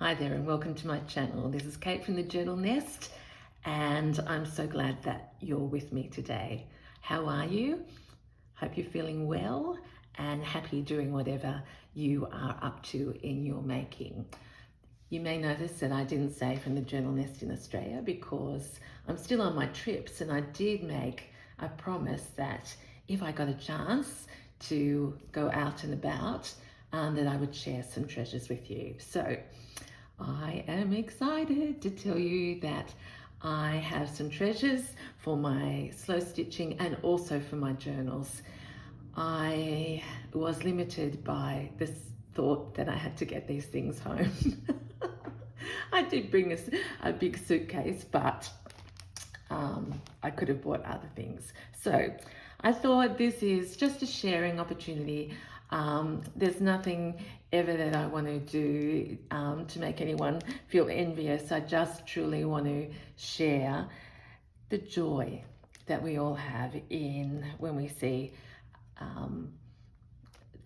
Hi there and welcome to my channel. This is Kate from the Journal Nest and I'm so glad that you're with me today. How are you? Hope you're feeling well and happy doing whatever you are up to in your making. You may notice that I didn't say from the Journal Nest in Australia because I'm still on my trips, and I did make a promise that if I got a chance to go out and about, that I would share some treasures with you. So I am excited to tell you that I have some treasures for my slow stitching and also for my journals. I was limited by this thought that I had to get these things home. I did bring a big suitcase, but I could have bought other things. So I thought this is just a sharing opportunity. There's nothing ever that I want to do to make anyone feel envious. I just truly want to share the joy that we all have in when we see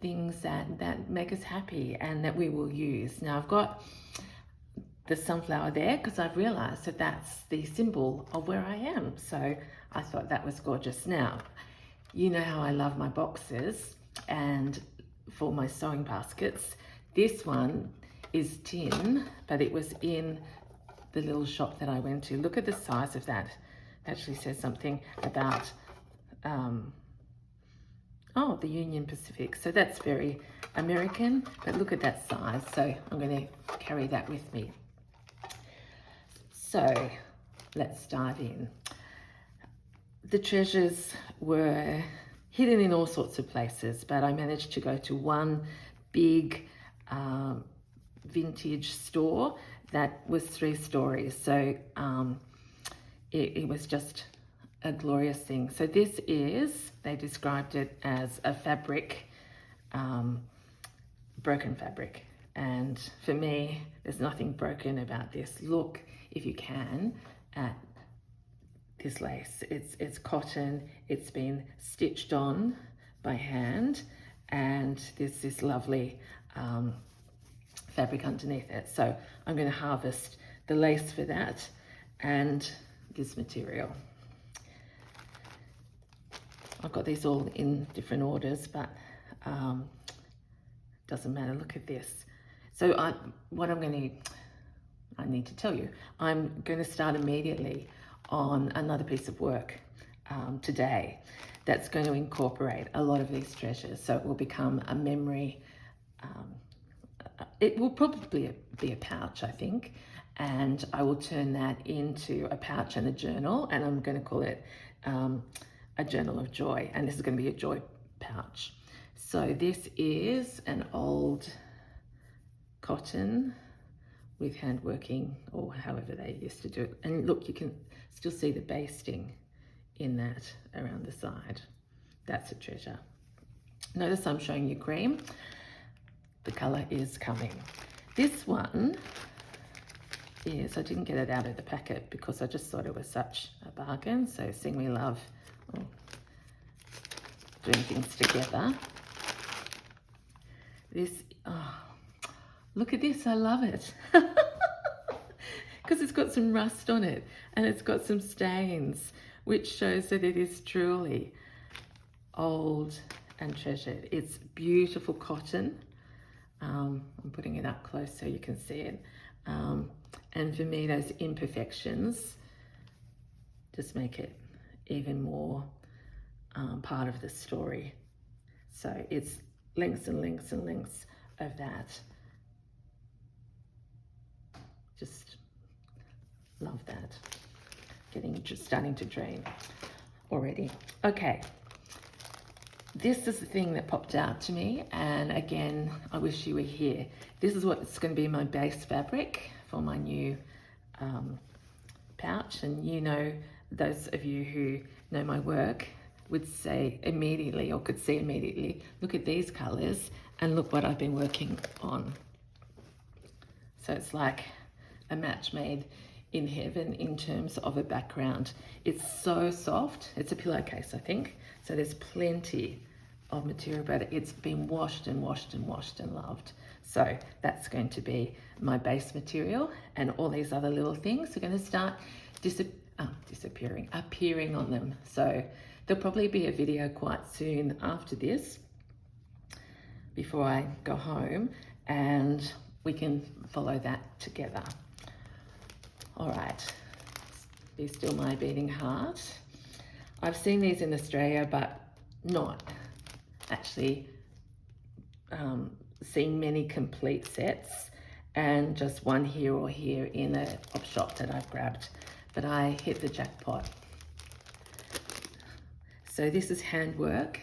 things that make us happy and that we will use. Now I've got the sunflower there because I've realized that that's the symbol of where I am. So I thought that was gorgeous. Now, you know how I love my boxes and for my sewing baskets. This one is tin, but it was in the little shop that I went to. Look at the size of that. It actually says something about the Union Pacific. So that's very American, but look at that size. So I'm going to carry that with me. So let's dive in. The treasures were hidden in all sorts of places, but I managed to go to one big vintage store that was 3 stories. So it was just a glorious thing. So this is, they described it as a fabric, broken fabric. And for me, there's nothing broken about this. Look, if you can, at this lace. It's cotton, it's been stitched on by hand, and there's this lovely fabric underneath it. So I'm going to harvest the lace for that and this material. I've got these all in different orders, but doesn't matter. Look at this. So I need to tell you, I'm going to start immediately on another piece of work today that's going to incorporate a lot of these treasures. So it will become a memory. It will probably be a pouch, I think, and I will turn that into a pouch and a journal, and I'm going to call it a journal of joy, and this is going to be a joy pouch. So this is an old cotton with hand working, or however they used to do it. And look, you can still see the basting in that around the side. That's a treasure. Notice I'm showing you cream. The color is coming. This one is, I didn't get it out of the packet because I just thought it was such a bargain. So seeing we love doing things together. This, look at this, I love it. Because it's got some rust on it and it's got some stains, which shows that it is truly old and treasured. It's beautiful cotton. I'm putting it up close so you can see it. And for me, those imperfections just make it even more part of the story. So it's lengths and lengths and lengths of that. Just love that. Starting to drain already. Okay, this is the thing that popped out to me, and again, I wish you were here. This is what's going to be my base fabric for my new pouch, and you know, those of you who know my work would say immediately, or could see immediately, look at these colors and look what I've been working on. So it's like a match made in heaven in terms of a background. It's so soft. It's a pillowcase, I think. So there's plenty of material, but it's been washed and washed and washed and loved. So that's going to be my base material, and all these other little things are going to start appearing on them. So there'll probably be a video quite soon after this, before I go home, and we can follow that together. All right, be still my beating heart. I've seen these in Australia, but not actually seen many complete sets, and just one here or here in a op shop that I've grabbed, but I hit the jackpot. So this is handwork.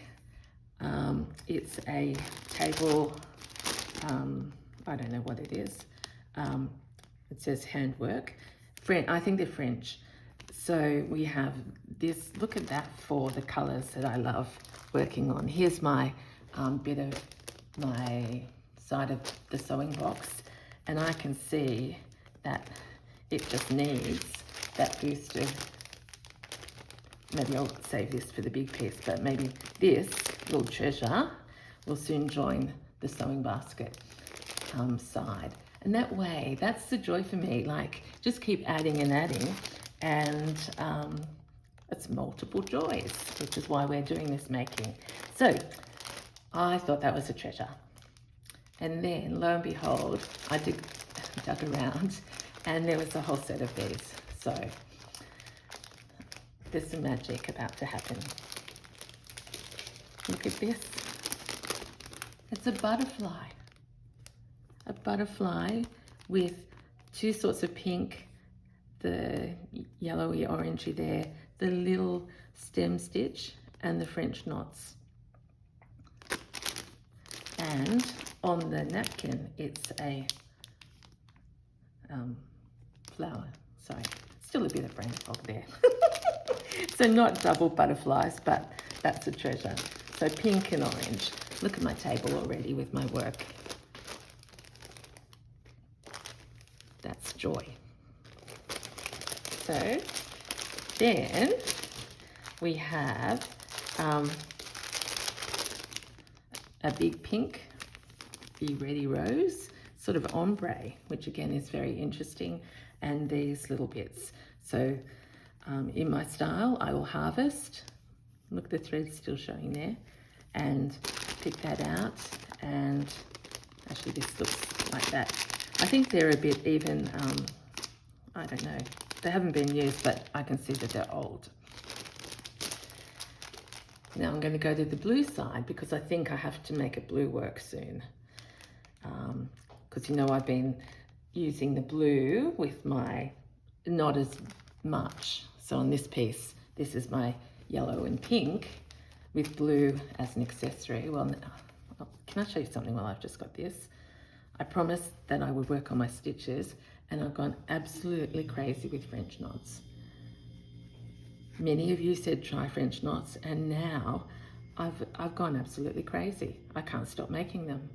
It's a table, I don't know what it is. It says handwork. I think they're French. So we have this, look at that, for the colors that I love working on. Here's my bit of my side of the sewing box, and I can see that it just needs that boost of, maybe I'll save this for the big piece, but maybe this little treasure will soon join the sewing basket side. And that way, that's the joy for me, like just keep adding and adding, and it's multiple joys, which is why we're doing this making. So I thought that was a treasure. And then lo and behold, I dug around, and there was a whole set of these. So there's some magic about to happen. Look at this. It's a butterfly. A butterfly with two sorts of pink, the yellowy orangey there, the little stem stitch, and the French knots. And on the napkin, it's a flower. Sorry, still a bit of brain fog there. So not double butterflies, but that's a treasure. So pink and orange. Look at my table already with my work. That's joy. So then we have a big pink Be Ready rose, sort of ombre, which again is very interesting, and these little bits. So in my style, I will harvest. Look, the thread's still showing there, and pick that out. And actually this looks like that. I think they're a bit even, I don't know, they haven't been used, but I can see that they're old. Now I'm going to go to the blue side, because I think I have to make a blue work soon. Because you know, I've been using the blue with my, not as much. So on this piece, this is my yellow and pink with blue as an accessory. Well, can I show you something while I've just got this? I promised that I would work on my stitches, and I've gone absolutely crazy with French knots. Many of you said try French knots, and now I've gone absolutely crazy. I can't stop making them.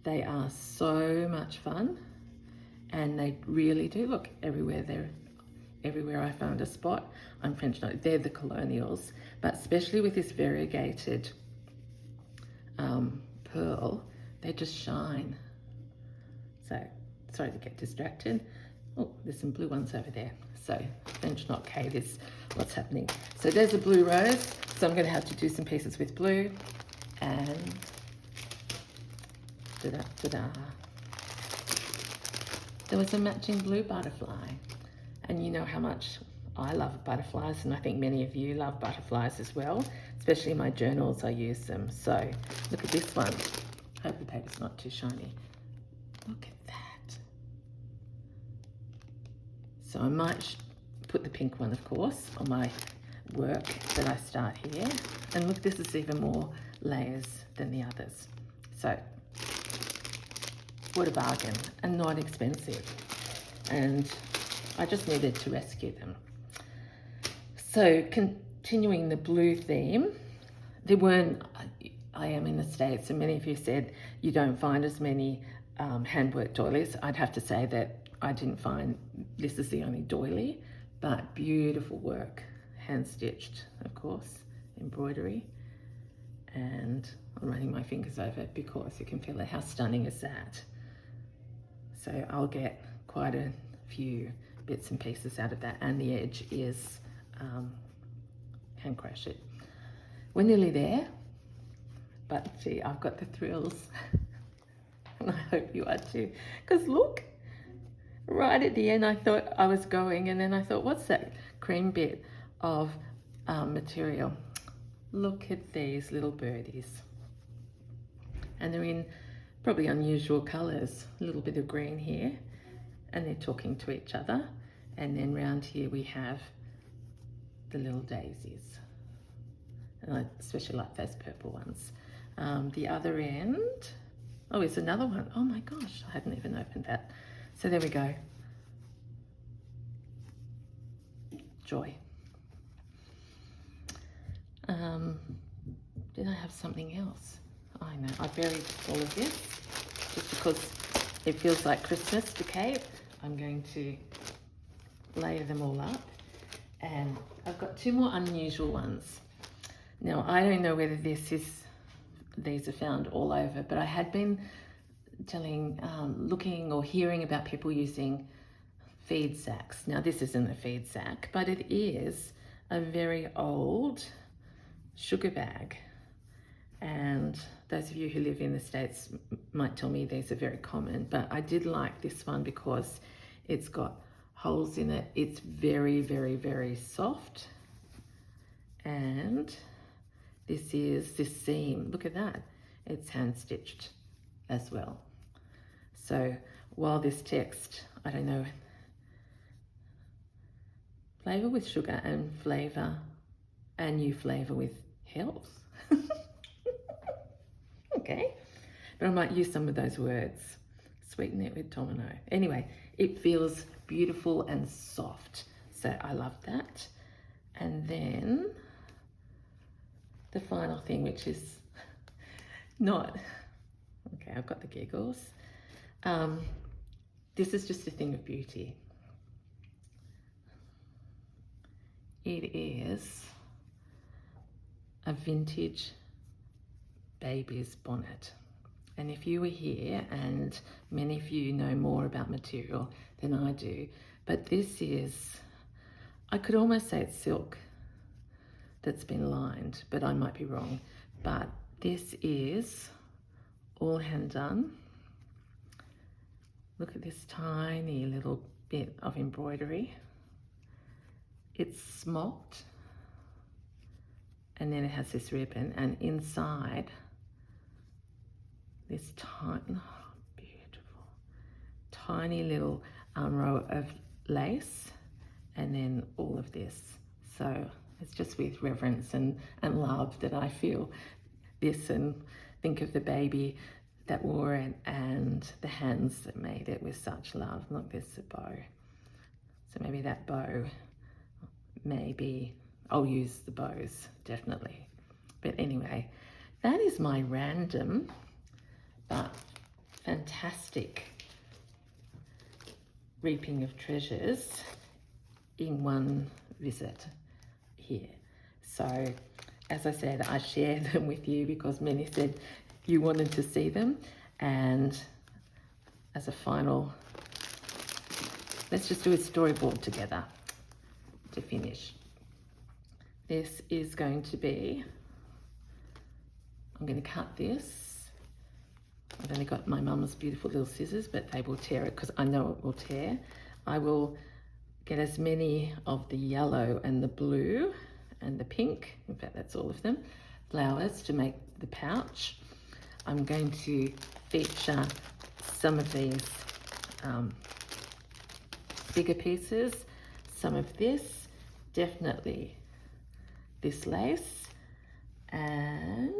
They are so much fun, and they really do look everywhere. Everywhere I found a spot, I'm French knot. They're the colonials, but especially with this variegated pearl, they just shine. So sorry to get distracted. Oh, there's some blue ones over there. So French knot Kate is what's happening. So there's a blue rose. So I'm going to have to do some pieces with blue, and ta-da. There was a matching blue butterfly, and you know how much I love butterflies, and I think many of you love butterflies as well. Especially in my journals, I use them. So look at this one. I hope the paper's not too shiny. Look at that. So I might put the pink one, of course, on my work that I start here. And look, this is even more layers than the others. So what a bargain, and not expensive. And I just needed to rescue them. So continuing the blue theme, there weren't, I am in the States, and many of you said you don't find as many handwork doilies. I'd have to say that I didn't find, this is the only doily, but beautiful work, hand stitched, of course, embroidery. And I'm running my fingers over it because you can feel it. How stunning is that? So I'll get quite a few bits and pieces out of that, and the edge is hand crochet. We're nearly there, but gee, I've got the thrills. And I hope you are too, because look, right at the end I thought I was going, and then I thought, what's that cream bit of material? Look at these little birdies, and they're in probably unusual colors. A little bit of green here, and they're talking to each other. And then round here we have the little daisies, and I especially like those purple ones. The other end, oh, it's another one. Oh my gosh, I hadn't even opened that. So there we go. Joy. Did I have something else? I know, I buried all of this just because it feels like Christmas to Kate. I'm going to layer them all up, and I've got two more unusual ones. Now, I don't know whether these are found all over, but I had been looking or hearing about people using feed sacks. Now, this isn't a feed sack, but it is a very old sugar bag. And those of you who live in the States might tell me these are very common, but I did like this one because it's got holes in it. It's very, very, very soft. And this seam, look at that. It's hand stitched as well. So while this text, I don't know, flavor with sugar and flavor, and you flavor with health. Okay, but I might use some of those words. Sweeten it with domino. Anyway, it feels beautiful and soft, so I love that. And then the final thing, which is not, okay, I've got the giggles. This is just a thing of beauty. It is a vintage baby's bonnet. And if you were here, and many of you know more about material than I do, but this is, I could almost say it's silk that's been lined, but I might be wrong. But this is all hand done. Look at this tiny little bit of embroidery. It's smocked, and then it has this ribbon, and inside this beautiful, tiny little row of lace, and then all of this. So it's just with reverence and love that I feel this, and think of the baby that wore it and the hands that made it with such love. Look, there's a bow. So maybe that bow, maybe I'll use the bows, definitely. But anyway, that is my random but fantastic reaping of treasures in one visit here. So as I said, I share them with you because many said you wanted to see them. And as a final, let's just do a storyboard together to finish. This is going to be, I'm going to cut this. I've only got my mum's beautiful little scissors, but they will tear it because I know it will tear. I will get as many of the yellow and the blue and the pink, in fact that's all of them, flowers to make the pouch. I'm going to feature some of these bigger pieces, some of this, definitely this lace, and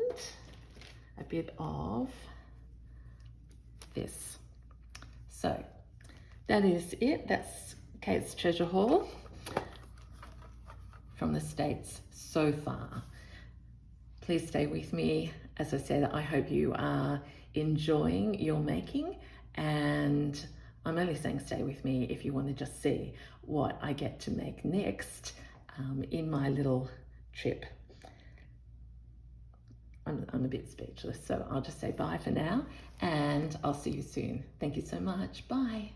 a bit of this. So that is it. That's Kate's treasure haul from the States so far. Please stay with me. As I said, I hope you are enjoying your making, and I'm only saying stay with me if you want to just see what I get to make next in my little trip. I'm a bit speechless. So I'll just say bye for now, and I'll see you soon. Thank you so much. Bye.